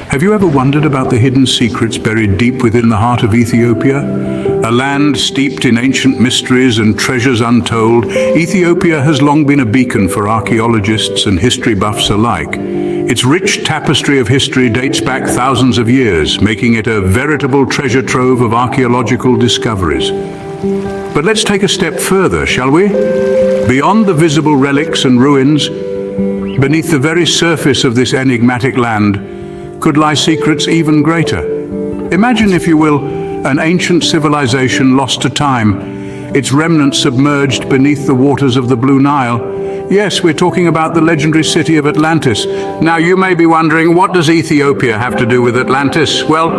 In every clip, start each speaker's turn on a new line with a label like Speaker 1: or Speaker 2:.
Speaker 1: Have you ever wondered about the hidden secrets buried deep within the heart of Ethiopia? A land steeped in ancient mysteries and treasures untold, Ethiopia has long been a beacon for archaeologists and history buffs alike. Its rich tapestry of history dates back thousands of years, making it a veritable treasure trove of archaeological discoveries. But let's take a step further, shall we? Beyond the visible relics and ruins, beneath the very surface of this enigmatic land, could lie secrets even greater. Imagine, if you will, an ancient civilization lost to time, its remnants submerged beneath the waters of the Blue Nile. Yes, we're talking about the legendary city of Atlantis. Now, you may be wondering, what does Ethiopia have to do with Atlantis? Well,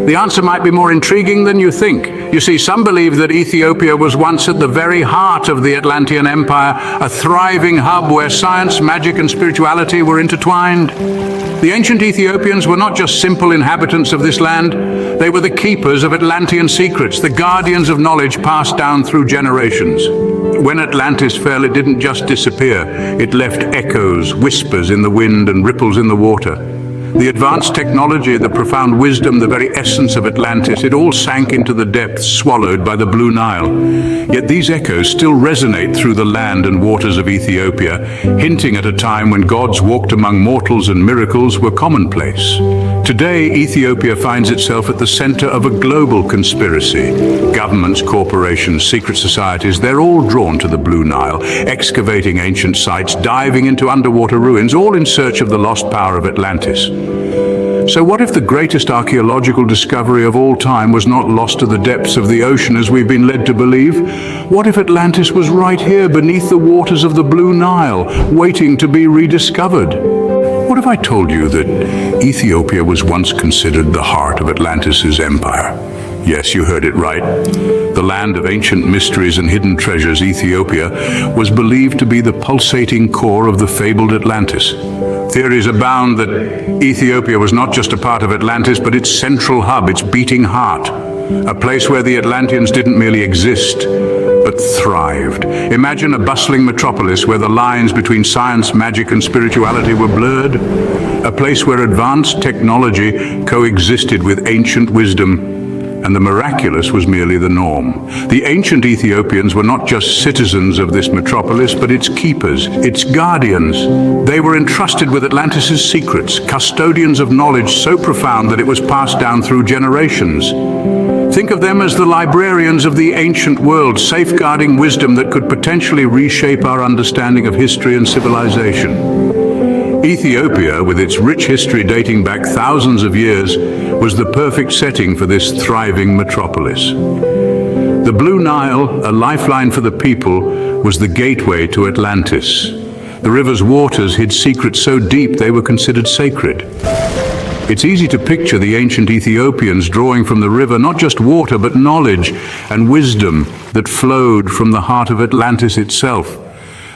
Speaker 1: the answer might be more intriguing than you think. You see, some believe that Ethiopia was once at the very heart of the Atlantean Empire, a thriving hub where science, magic, and spirituality were intertwined. The ancient Ethiopians were not just simple inhabitants of this land, they were the keepers of Atlantean secrets, the guardians of knowledge passed down through generations. When Atlantis fell, it didn't just disappear. It left echoes, whispers in the wind and ripples in the water. The advanced technology, the profound wisdom, the very essence of Atlantis, it all sank into the depths, swallowed by the Blue Nile. Yet these echoes still resonate through the land and waters of Ethiopia, hinting at a time when gods walked among mortals and miracles were commonplace. Today, Ethiopia finds itself at the center of a global conspiracy. Governments, corporations, secret societies, they're all drawn to the Blue Nile, excavating ancient sites, diving into underwater ruins, all in search of the lost power of Atlantis. So what if the greatest archaeological discovery of all time was not lost to the depths of the ocean as we've been led to believe? What if Atlantis was right here beneath the waters of the Blue Nile, waiting to be rediscovered? What if I told you that Ethiopia was once considered the heart of Atlantis' empire? Yes, you heard it right. The land of ancient mysteries and hidden treasures, Ethiopia, was believed to be the pulsating core of the fabled Atlantis. Theories abound that Ethiopia was not just a part of Atlantis, but its central hub, its beating heart. A place where the Atlanteans didn't merely exist, but thrived. Imagine a bustling metropolis where the lines between science, magic, and spirituality were blurred. A place where advanced technology coexisted with ancient wisdom, and the miraculous was merely the norm. The ancient Ethiopians were not just citizens of this metropolis, but its keepers, its guardians. They were entrusted with Atlantis' secrets, custodians of knowledge so profound that it was passed down through generations. Think of them as the librarians of the ancient world, safeguarding wisdom that could potentially reshape our understanding of history and civilization. Ethiopia, with its rich history dating back thousands of years, was the perfect setting for this thriving metropolis. The Blue Nile, a lifeline for the people, was the gateway to Atlantis. The river's waters hid secrets so deep they were considered sacred. It's easy to picture the ancient Ethiopians drawing from the river not just water, but knowledge and wisdom that flowed from the heart of Atlantis itself.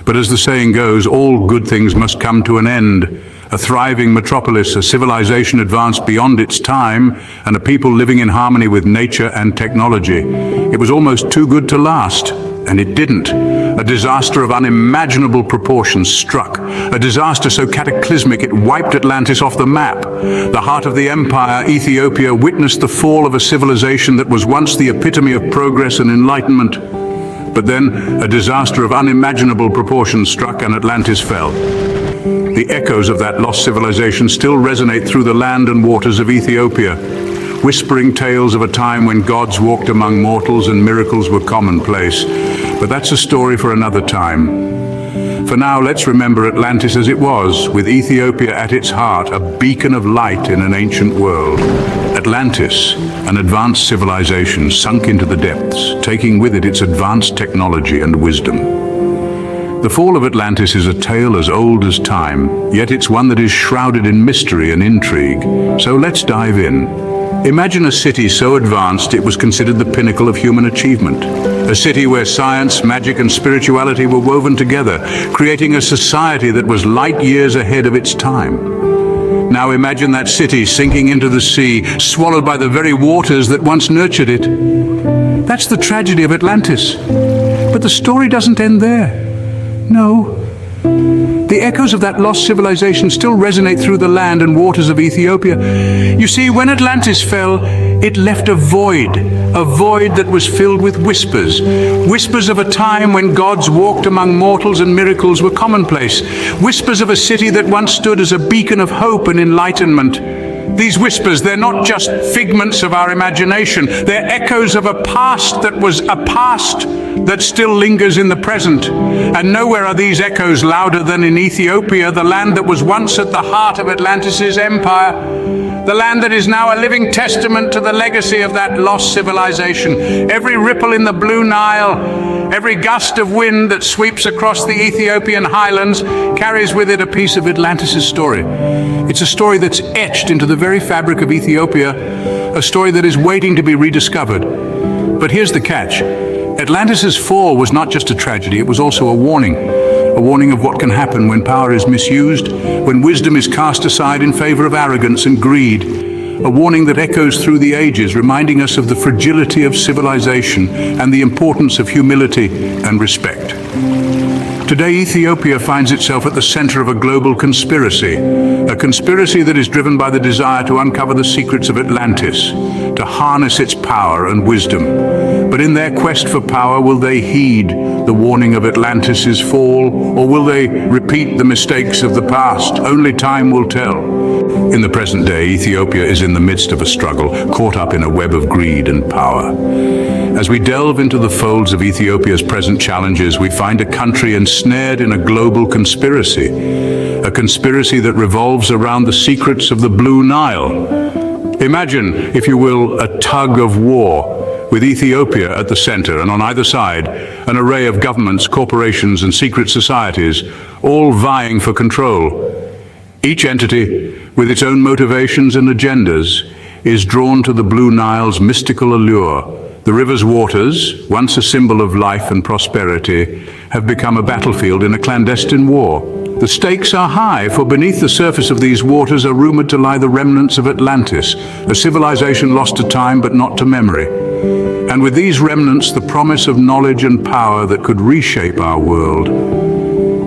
Speaker 1: But as the saying goes, all good things must come to an end. A thriving metropolis, a civilization advanced beyond its time, and a people living in harmony with nature and technology. It was almost too good to last, and it didn't. A disaster of unimaginable proportions struck. A disaster so cataclysmic it wiped Atlantis off the map. The heart of the empire, Ethiopia, witnessed the fall of a civilization that was once the epitome of progress and enlightenment. But then a disaster of unimaginable proportions struck and Atlantis fell. The echoes of that lost civilization still resonate through the land and waters of Ethiopia, whispering tales of a time when gods walked among mortals and miracles were commonplace. But that's a story for another time. For now, let's remember Atlantis as it was, with Ethiopia at its heart, a beacon of light in an ancient world. Atlantis, an advanced civilization, sunk into the depths, taking with it its advanced technology and wisdom. The fall of Atlantis is a tale as old as time, yet it's one that is shrouded in mystery and intrigue. So let's dive in. Imagine a city so advanced it was considered the pinnacle of human achievement. A city where science, magic, and spirituality were woven together, creating a society that was light years ahead of its time. Now imagine that city sinking into the sea, swallowed by the very waters that once nurtured it. That's the tragedy of Atlantis. But the story doesn't end there. No, The echoes of that lost civilization still resonate through the land and waters of Ethiopia. You see, when Atlantis fell, it left a void that was filled with whispers. Whispers of a time when gods walked among mortals and miracles were commonplace. Whispers of a city that once stood as a beacon of hope and enlightenment. These whispers, they're not just figments of our imagination. They're echoes of a past that was a past that still lingers in the present. And nowhere are these echoes louder than in Ethiopia, the land that was once at the heart of Atlantis' empire. The land that is now a living testament to the legacy of that lost civilization. Every ripple in the Blue Nile, every gust of wind that sweeps across the Ethiopian highlands carries with it a piece of Atlantis' story. It's a story that's etched into the very fabric of Ethiopia, a story that is waiting to be rediscovered. But here's the catch. Atlantis' fall was not just a tragedy, it was also a warning of what can happen when power is misused, when wisdom is cast aside in favor of arrogance and greed. A warning that echoes through the ages, reminding us of the fragility of civilization and the importance of humility and respect. Today, Ethiopia finds itself at the center of a global conspiracy, a conspiracy that is driven by the desire to uncover the secrets of Atlantis, to harness its power and wisdom. But in their quest for power, will they heed the warning of Atlantis' fall, or will they repeat the mistakes of the past? Only time will tell. In the present day, Ethiopia is in the midst of a struggle, caught up in a web of greed and power. As we delve into the folds of Ethiopia's present challenges, we find a country ensnared in a global conspiracy, a conspiracy that revolves around the secrets of the Blue Nile. Imagine, if you will, a tug of war, with Ethiopia at the center and on either side, an array of governments, corporations and secret societies, all vying for control. Each entity, with its own motivations and agendas, is drawn to the Blue Nile's mystical allure. The river's waters, once a symbol of life and prosperity, have become a battlefield in a clandestine war. The stakes are high, for beneath the surface of these waters are rumored to lie the remnants of Atlantis, a civilization lost to time but not to memory. And with these remnants, the promise of knowledge and power that could reshape our world.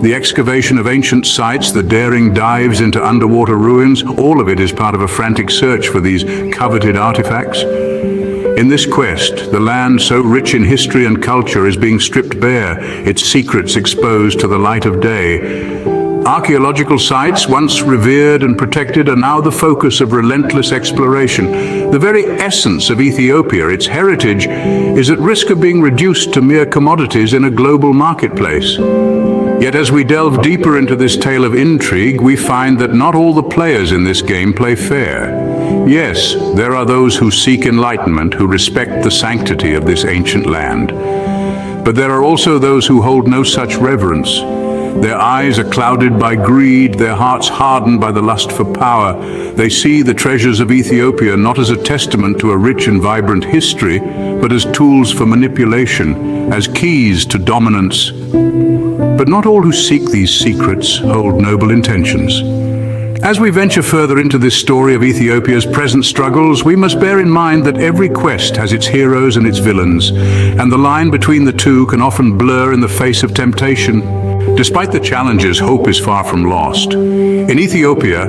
Speaker 1: The excavation of ancient sites, the daring dives into underwater ruins, all of it is part of a frantic search for these coveted artifacts. In this quest, the land so rich in history and culture is being stripped bare, its secrets exposed to the light of day. Archaeological sites, once revered and protected, are now the focus of relentless exploration. The very essence of Ethiopia, its heritage, is at risk of being reduced to mere commodities in a global marketplace. Yet as we delve deeper into this tale of intrigue, we find that not all the players in this game play fair. Yes, there are those who seek enlightenment, who respect the sanctity of this ancient land. But there are also those who hold no such reverence. Their eyes are clouded by greed, their hearts hardened by the lust for power. They see the treasures of Ethiopia not as a testament to a rich and vibrant history, but as tools for manipulation, as keys to dominance. But not all who seek these secrets hold noble intentions. As we venture further into this story of Ethiopia's present struggles, we must bear in mind that every quest has its heroes and its villains, and the line between the two can often blur in the face of temptation. Despite the challenges, hope is far from lost. In Ethiopia,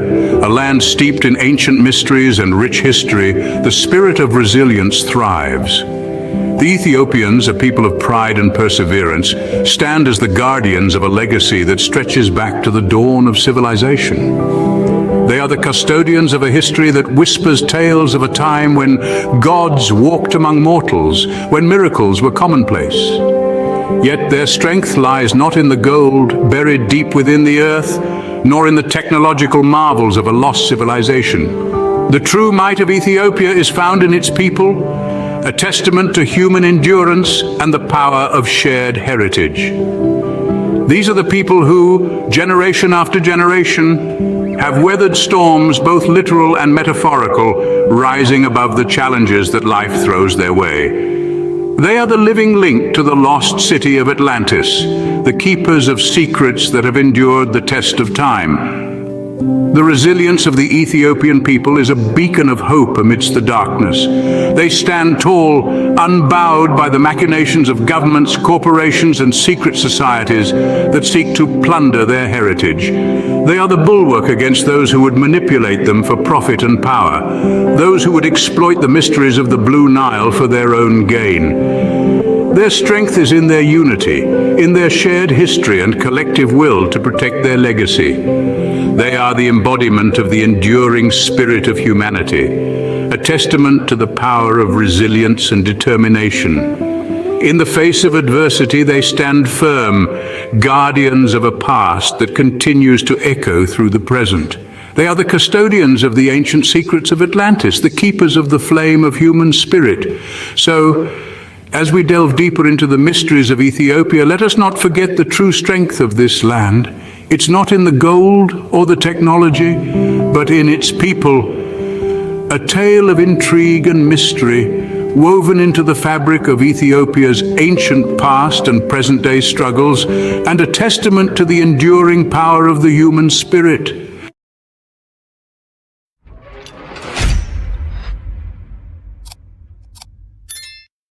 Speaker 1: a land steeped in ancient mysteries and rich history, the spirit of resilience thrives. The Ethiopians, a people of pride and perseverance, stand as the guardians of a legacy that stretches back to the dawn of civilization. They are the custodians of a history that whispers tales of a time when gods walked among mortals, when miracles were commonplace. Yet their strength lies not in the gold buried deep within the earth, nor in the technological marvels of a lost civilization. The true might of Ethiopia is found in its people, a testament to human endurance and the power of shared heritage. These are the people who, generation after generation, have weathered storms, both literal and metaphorical, rising above the challenges that life throws their way. They are the living link to the lost city of Atlantis, the keepers of secrets that have endured the test of time. The resilience of the Ethiopian people is a beacon of hope amidst the darkness. They stand tall, unbowed by the machinations of governments, corporations, and secret societies that seek to plunder their heritage. They are the bulwark against those who would manipulate them for profit and power, those who would exploit the mysteries of the Blue Nile for their own gain. Their strength is in their unity, in their shared history and collective will to protect their legacy. They are the embodiment of the enduring spirit of humanity, a testament to the power of resilience and determination. In the face of adversity, they stand firm, guardians of a past that continues to echo through the present. They are the custodians of the ancient secrets of Atlantis, the keepers of the flame of human spirit. So, as we delve deeper into the mysteries of Ethiopia, let us not forget the true strength of this land. It's not in the gold or the technology, but in its people. A tale of intrigue and mystery, woven into the fabric of Ethiopia's ancient past and present-day struggles, and a testament to the enduring power of the human spirit.